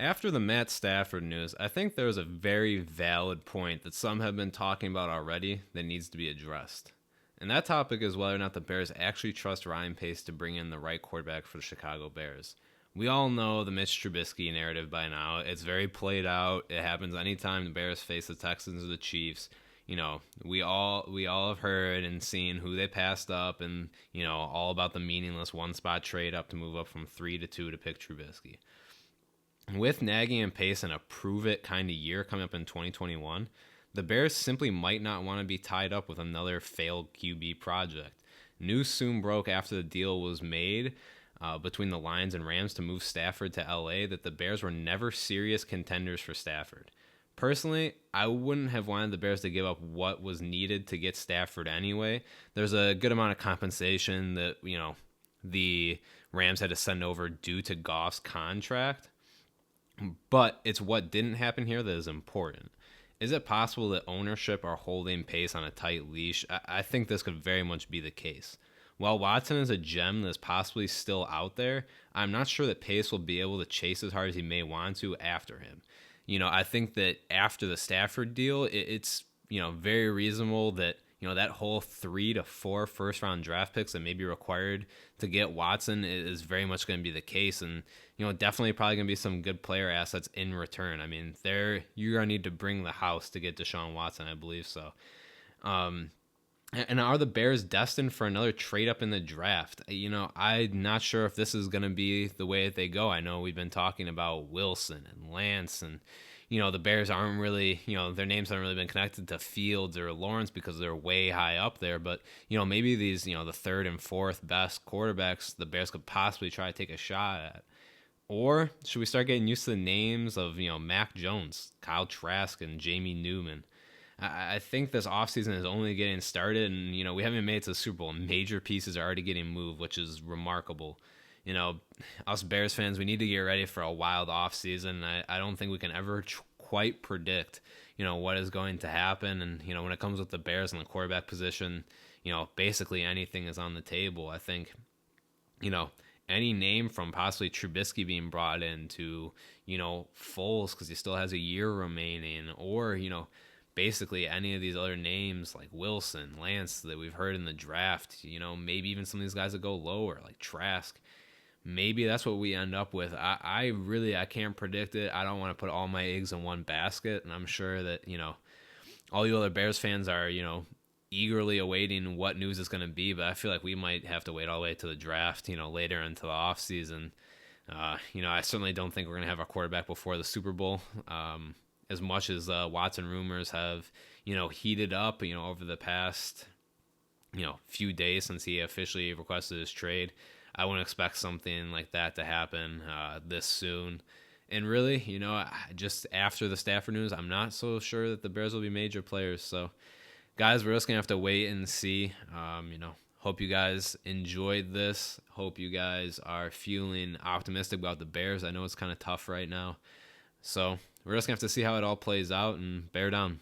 After the Matt Stafford news, I think there was a very valid point that some have been talking about already that needs to be addressed. And that topic is whether or not the Bears actually trust Ryan Pace to bring in the right quarterback for the Chicago Bears. We all know the Mitch Trubisky narrative by now. It's very played out. It happens anytime the Bears face the Texans or the Chiefs. We all have heard and seen who they passed up, and all about the meaningless one spot trade up to move up from 3 to 2 to pick Trubisky. With Nagy and Pace in a prove it kind of year coming up in 2021, the Bears simply might not want to be tied up with another failed QB project. News soon broke after the deal was made between the Lions and Rams to move Stafford to LA that the Bears were never serious contenders for Stafford. Personally, I wouldn't have wanted the Bears to give up what was needed to get Stafford anyway. There's a good amount of compensation that, the Rams had to send over due to Goff's contract. But it's what didn't happen here that is important. Is it possible that ownership are holding Pace on a tight leash? I think this could very much be the case. While Watson is a gem that's possibly still out there, I'm not sure that Pace will be able to chase as hard as he may want to after him. I think that after the Stafford deal, it's very reasonable that that whole 3 to 4 first round draft picks that may be required to get Watson is very much going to be the case, and definitely probably going to be some good player assets in return. I mean, you're going to need to bring the house to get Deshaun Watson, I believe so. And are the Bears destined for another trade up in the draft? I'm not sure if this is going to be the way that they go. I know we've been talking about Wilson and Lance, and the Bears aren't really, their names haven't really been connected to Fields or Lawrence because they're way high up there. But maybe these, the third and fourth best quarterbacks the Bears could possibly try to take a shot at. Or should we start getting used to the names of Mac Jones, Kyle Trask, and Jamie Newman? I think this offseason is only getting started, and we haven't made it to the Super Bowl. Major pieces are already getting moved, which is remarkable. Us Bears fans, we need to get ready for a wild offseason. I don't think we can ever quite predict, what is going to happen. And when it comes with the Bears and the quarterback position, basically anything is on the table. I think, any name from possibly Trubisky being brought in to, Foles because he still has a year remaining, or basically any of these other names like Wilson, Lance that we've heard in the draft, maybe even some of these guys that go lower like Trask. Maybe that's what we end up with. I can't predict it. I don't want to put all my eggs in one basket, and I'm sure that, all you other Bears fans are, eagerly awaiting what news is going to be, but I feel like we might have to wait all the way to the draft, later into the offseason. I certainly don't think we're going to have our quarterback before the Super Bowl. As much as Watson rumors have, heated up, over the past, few days since he officially requested his trade, I wouldn't expect something like that to happen this soon. And really, just after the Stafford news, I'm not so sure that the Bears will be major players. So, guys, we're just going to have to wait and see. Hope you guys enjoyed this. Hope you guys are feeling optimistic about the Bears. I know it's kind of tough right now. So we're just going to have to see how it all plays out and bear down.